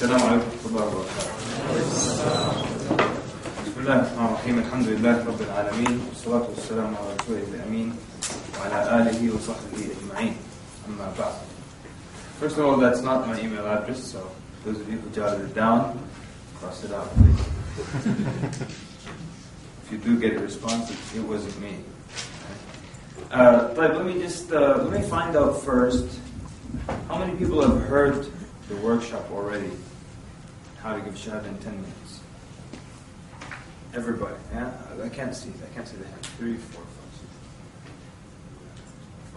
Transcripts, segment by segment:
Assalamu Alaikum wa rahmatullahi. Bismillahirrahmanirrahim. Alhamdulillah Rabbil Alameen. Wassalatu wassalamu ala Rasulil Ameen. Wa ala alihi wa sahbihi ajma'in. Amma ba'd. First of all, that's not my email address, so those of you who jotted it down, cross it out, please. If you do get a response, it wasn't me. But let me find out first, how many people have heard the workshop already? How to give Shahada in 10 minutes. Everybody, yeah? I can't see the hand. 3, 4,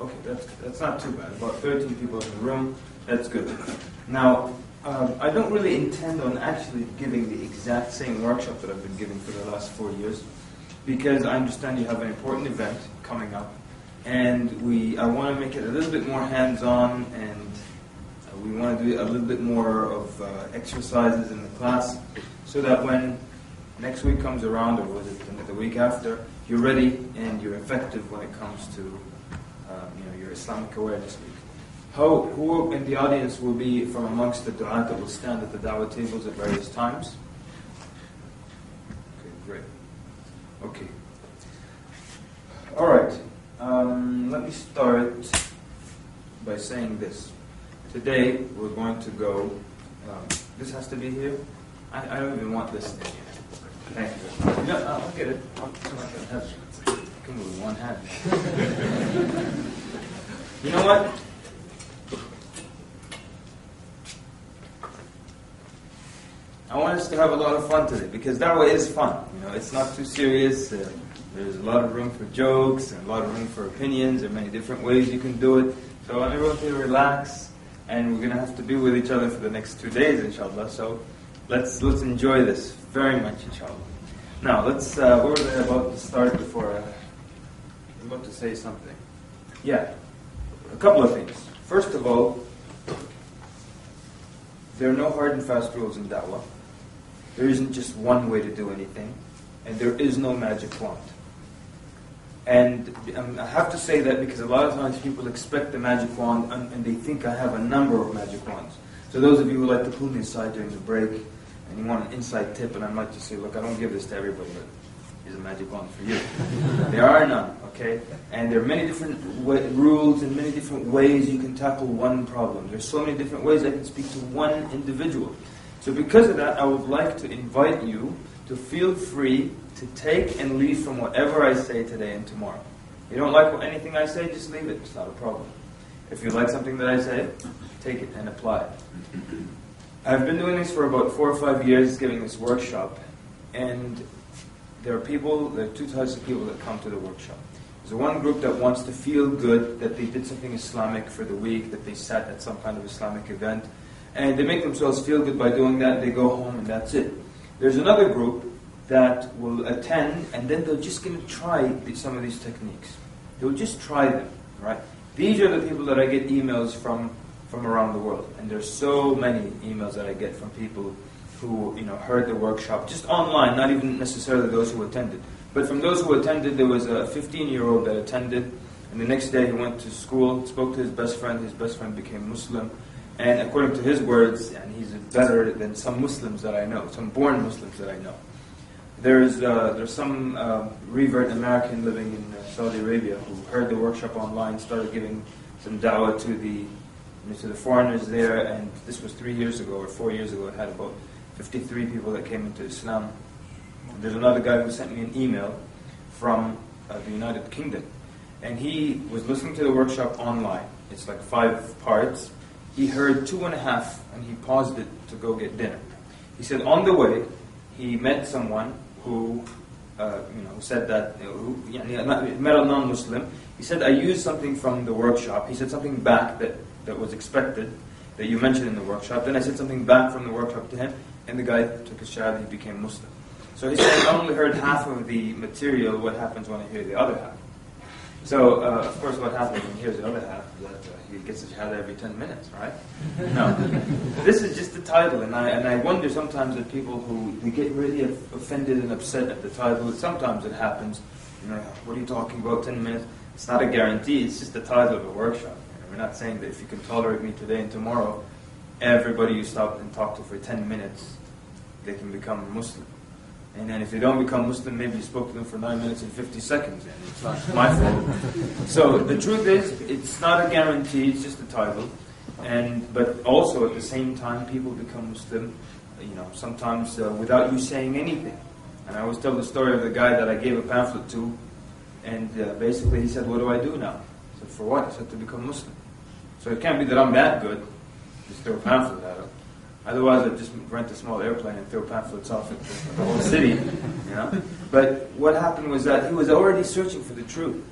5, 6. Okay, that's not too bad. About 13 people in the room. That's good. Now, I don't really intend on actually giving the exact same workshop that I've been giving for the last 4 years, because I understand you have an important event coming up, and I want to make it a little bit more hands-on, and we want to do a little bit more of exercises in the class, so that when next week comes around, or was it the week after, you're ready and you're effective when it comes to your Islamic awareness week. Who in the audience will be from amongst the du'at that will stand at the da'wah tables at various times? Okay, great. Okay. Alright. Let me start by saying this. Today we're going to go, this has to be here. I don't even want this thing here. Thank you. No, I'll get it. I can move one hand. You know what? I want us to have a lot of fun today, because da'wah is fun. It's not too serious. There's a lot of room for jokes and a lot of room for opinions. There are many different ways you can do it. So I want everyone to relax, and we're going to have to be with each other for the next 2 days, inshallah. So let's enjoy this very much, inshallah. Now, let's. What was I about to start before? I'm about to say something. Yeah, a couple of things. First of all, there are no hard and fast rules in da'wah. There isn't just one way to do anything, and there is no magic wand. And I have to say that because a lot of times people expect the magic wand, and they think I have a number of magic wands. So those of you who like to pull me aside during the break, and you want an inside tip, and I might just say, look, I don't give this to everybody, but here's a magic wand for you. There are none, okay? And there are many different rules and many different ways you can tackle one problem. There's so many different ways I can speak to one individual. So because of that, I would like to invite you to feel free to take and leave from whatever I say today and tomorrow. You don't like anything I say, just leave it. It's not a problem. If you like something that I say, take it and apply it. I've been doing this for about 4 or 5 years, giving this workshop, and there are 2 types of people that come to the workshop. There's one group that wants to feel good, that they did something Islamic for the week, that they sat at some kind of Islamic event, and they make themselves feel good by doing that. They go home and that's it. There's another group that will attend, and then they're just going to try some of these techniques. They'll just try them, right? These are the people that I get emails from around the world, and there's so many emails that I get from people who heard the workshop just online, not even necessarily those who attended. But from those who attended, there was a 15-year-old that attended, and the next day he went to school, spoke to his best friend became Muslim, and according to his words, and he's better than some Muslims that I know, some born Muslims that I know. There's some revert American living in Saudi Arabia who heard the workshop online, started giving some da'wah to the foreigners there, and this was 3 years ago or 4 years ago. It had about 53 people that came into Islam. And there's another guy who sent me an email from the United Kingdom, and he was listening to the workshop online. It's like 5 parts. He heard 2.5, and he paused it to go get dinner. He said on the way, he met someone who said that, met a non-Muslim. He said, I used something from the workshop. He said something back that was expected, that you mentioned in the workshop. Then I said something back from the workshop to him, and the guy took his shahada, he became Muslim. So he said, I only heard half of the material. What happens when I hear the other half? So, of course, what happens when he hears the other half is that he gets a shahada every 10 minutes, right? No. This is just the title, and I wonder sometimes at people who they get really offended and upset at the title. Sometimes it happens. What are you talking about, 10 minutes? It's not a guarantee, it's just the title of a workshop. We're not saying that if you can tolerate me today and tomorrow, everybody you stop and talk to for 10 minutes, they can become Muslim. And then if they don't become Muslim, maybe you spoke to them for 9 minutes and 50 seconds, and it's not my fault. So the truth is, it's not a guarantee, it's just a title. But also at the same time, people become Muslim, sometimes without you saying anything. And I always tell the story of the guy that I gave a pamphlet to, and basically he said, "What do I do now?" I said, "For what?" I said, "To become Muslim." So it can't be that I'm that good, just throw a pamphlet at him. Otherwise, I'd just rent a small airplane and throw pamphlets off at the whole city, But what happened was that he was already searching for the truth,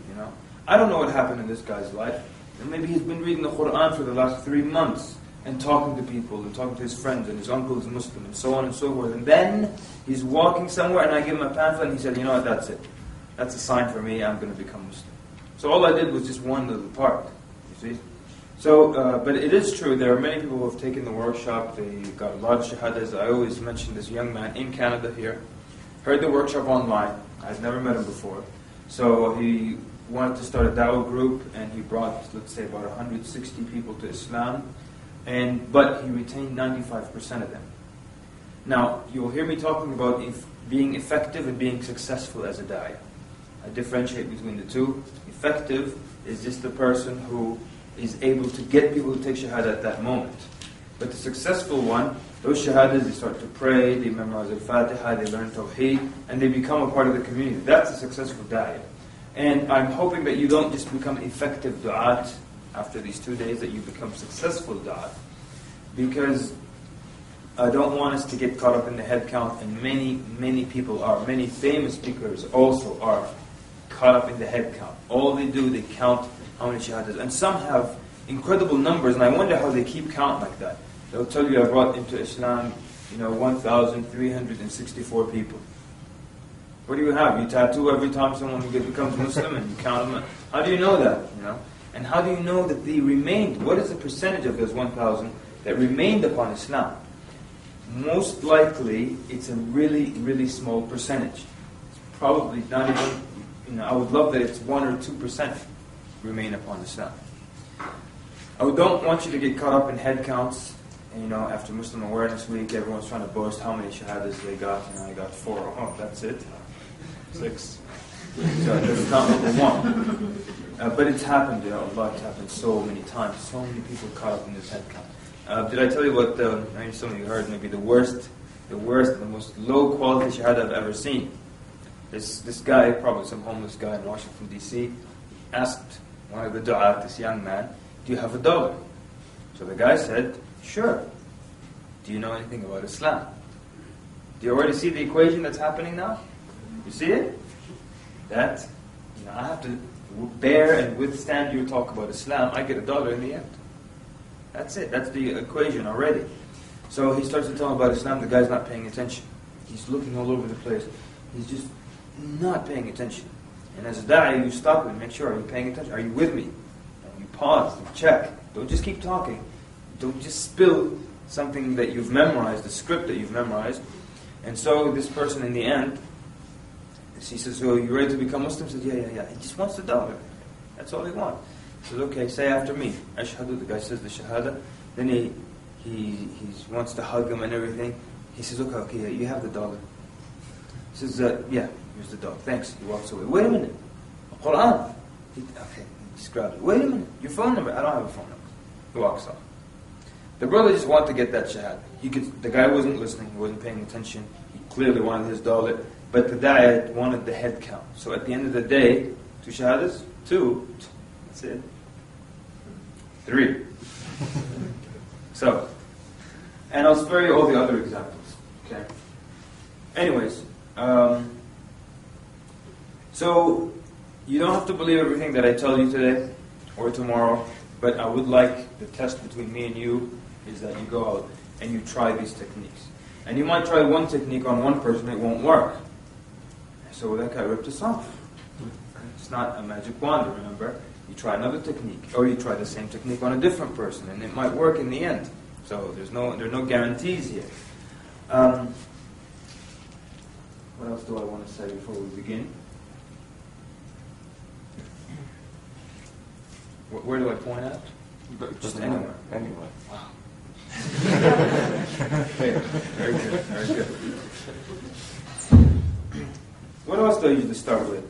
I don't know what happened in this guy's life. And maybe he's been reading the Quran for the last 3 months and talking to people and talking to his friends, and his uncle is Muslim and so on and so forth. And then he's walking somewhere and I give him a pamphlet and he said, "You know what, that's it. That's a sign for me, I'm going to become Muslim." So all I did was just one little part, you see. So, but it is true, there are many people who have taken the workshop, they got a lot of shahadas. I always mention this young man in Canada here, heard the workshop online, I'd never met him before. So he wanted to start a dawah group, and he brought, let's say, about 160 people to Islam, but he retained 95% of them. Now, you'll hear me talking about being effective and being successful as a da'ih. I differentiate between the two. Effective is just the person who is able to get people to take shahada at that moment. But the successful one, those shahadas, they start to pray, they memorize al-Fatiha, they learn tawheed, and they become a part of the community. That's a successful da'ih. And I'm hoping that you don't just become effective du'at after these 2 days, that you become successful du'at. Because I don't want us to get caught up in the head count, and many people are. Many famous speakers also are caught up in the head count. All they do, they count how many shahadas. And some have incredible numbers, and I wonder how they keep count like that. They'll tell you I brought into Islam, 1,364 people. What do you have? You tattoo every time someone becomes Muslim and you count them. How do you know that? And how do you know that they remained? What is the percentage of those 1,000 that remained upon Islam? Most likely, it's a really, really small percentage. It's probably not even, I would love that it's 1 or 2% remain upon Islam. I don't want you to get caught up in head counts. After Muslim Awareness Week, everyone's trying to boast how many shahadas they got. I got 4. Oh, that's it. 6. So that's not what we want. But it's happened, Allah, it's happened so many times. So many people caught up in this head count. Did I tell you what, maybe some of you heard, maybe the worst, the most low quality shahada I've ever seen? This guy, probably some homeless guy in Washington, D.C., asked one of the du'at, this young man, "Do you have $1?" So the guy said, "Sure. Do you know anything about Islam?" Do you already see the equation that's happening now? You see it? That, I have to bear and withstand your talk about Islam. I get $1 in the end. That's it. That's the equation already. So he starts to tell him about Islam. The guy's not paying attention. He's looking all over the place. He's just not paying attention. And as a da'i, you stop and make sure, are you paying attention? Are you with me? And you pause and check. Don't just keep talking. Don't just spill something that you've memorized, the script that you've memorized. And so this person in the end, he says, "So you ready to become Muslim?" He says, yeah. He just wants $1. That's all he wants. He says, "Okay, say after me. Ashhadu." The guy says the Shahada. Then he wants to hug him and everything. He says, okay, you have $1. He says, "Yeah, here's $1. Thanks." He walks away. "Wait a minute. Quran." He just grabs it. "Wait a minute. Your phone number." "I don't have a phone number." He walks off. The brother just wanted to get that Shahada. The guy wasn't listening. He wasn't paying attention. He clearly wanted his $1. But the da'at wanted the head count. So at the end of the day, 2 shahadas? 2. That's it. 3. So, and I'll spare you all the other examples. Okay. Anyways, so you don't have to believe everything that I tell you today or tomorrow, but I would like the test between me and you is that you go out and you try these techniques. And you might try one technique on one person, it won't work. So that guy ripped us off. It's not a magic wand, remember? You try another technique, or you try the same technique on a different person, and it might work in the end. So there are no guarantees here. What else do I want to say before we begin? Where do I point at? Just anywhere. Anywhere. Wow. Okay, very good, very good. What else do I usually start with?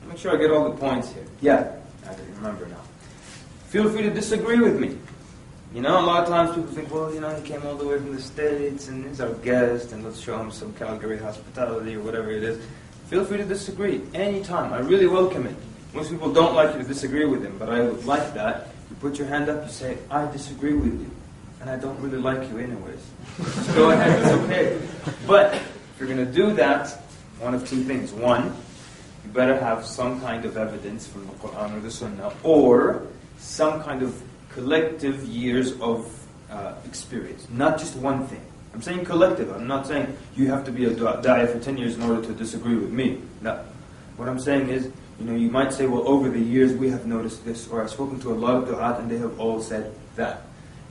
Make sure I get all the points here. Yeah, I remember now. Feel free to disagree with me. You know, a lot of times people think, well, you know, he came all the way from the States and he's our guest and let's show him some Calgary hospitality or whatever it is. Feel free to disagree anytime. I really welcome it. Most people don't like you to disagree with them, but I would like that. You put your hand up, you say, I disagree with you. And I don't really like you anyways. Just go ahead, it's okay. But if you're going to do that, one of two things. One, you better have some kind of evidence from the Quran or the Sunnah, or some kind of collective years of experience. Not just one thing. I'm saying collective. I'm not saying you have to be a da'iyah for 10 years in order to disagree with me. No. What I'm saying is, you know, you might say, well, over the years we have noticed this, or I've spoken to a lot of du'at and they have all said that.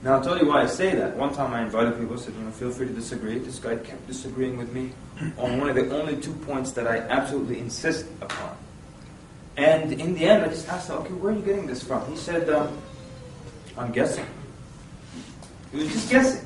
Now I'll tell you why I say that. One time I invited people, said, you know, feel free to disagree. This guy kept disagreeing with me on one of the only 2 points that I absolutely insist upon. And in the end I just asked him, okay, where are you getting this from? He said, I'm guessing. He was just guessing.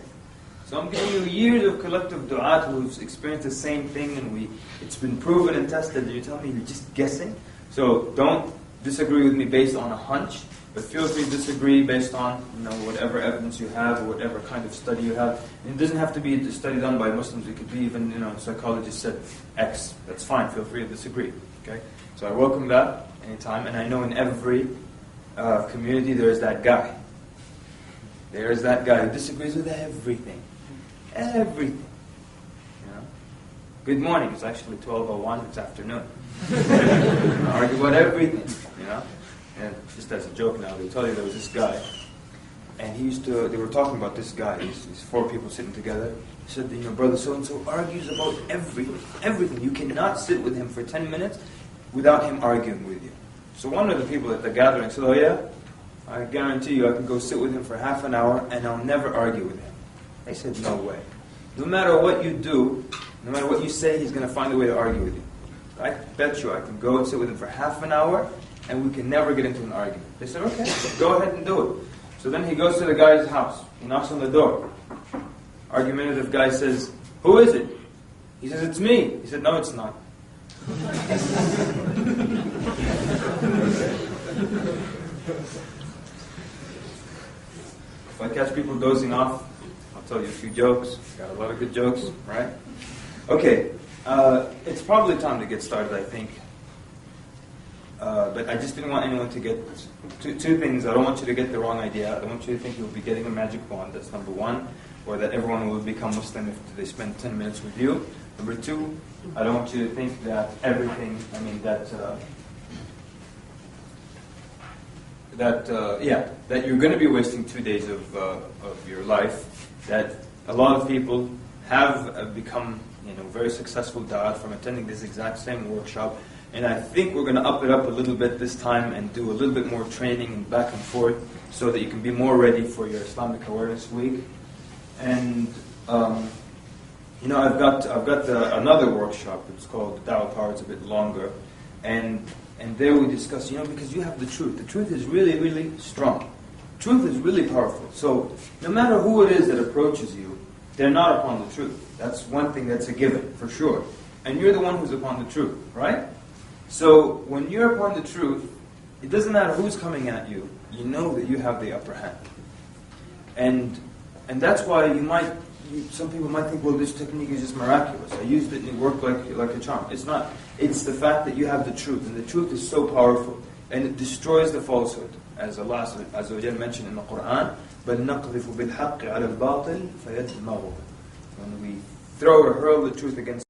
So I'm giving you years of collective du'at who've experienced the same thing and it's been proven and tested, and you're telling me you're just guessing? So don't disagree with me based on a hunch, but feel free to disagree based on, you know, whatever evidence you have or whatever kind of study you have. And it doesn't have to be a study done by Muslims. It could be even, you know, psychologists said X. That's fine. Feel free to disagree. Okay. So I welcome that anytime, and I know in every community there is that guy. There is that guy who disagrees with everything. Everything. You know? Good morning. It's actually 12:01. It's afternoon. Argue about everything. You know. And just as a joke now, they tell you there was this guy, and they were talking about this guy, these 4 people sitting together. He said, you know, brother so-and-so argues about everything. You cannot sit with him for 10 minutes without him arguing with you. So one of the people at the gathering said, oh yeah? I guarantee you I can go sit with him for half an hour and I'll never argue with him. They said, no way. No matter what you do, no matter what you say, he's going to find a way to argue with you. I bet you I can go and sit with him for half an hour and we can never get into an argument. They said, okay, go ahead and do it. So then he goes to the guy's house. He knocks on the door. Argumentative guy says, who is it? He says, it's me. He said, no, it's not. If I catch people dozing off, I'll tell you a few jokes. Got a lot of good jokes, right? Okay, it's probably time to get started, I think. But I just didn't want anyone to get two things. I don't want you to get the wrong idea. I don't want you to think you'll be getting a magic wand. That's number one. Or that everyone will become Muslim if they spend 10 minutes with you. Number two, I don't want you to think that everything, that you're going to be wasting 2 days of your life. That a lot of people have become, very successful da'at from attending this exact same workshop. And I think we're going to up it up a little bit this time and do a little bit more training and back and forth so that you can be more ready for your Islamic Awareness Week. And I've got another workshop. It's called Dawah Power. It's a bit longer, and there we discuss. Because you have the truth. The truth is really, really strong. Truth is really powerful. So no matter who it is that approaches you, they're not upon the truth. That's one thing that's a given for sure. And you're the one who's upon the truth, right? So when you're upon the truth, it doesn't matter who's coming at you. You know that you have the upper hand, and that's why some people might think, well, this technique is just miraculous. I used it and it worked like a charm. It's not. It's the fact that you have the truth, and the truth is so powerful, and it destroys the falsehood, as Allah Azza wa Jalla mentioned in the Quran. بَلْ نَقْذِفُ بِالْحَقِّ عَلَى الْبَاطِلِ فَيَدْمَغُهُ. When we throw or hurl the truth against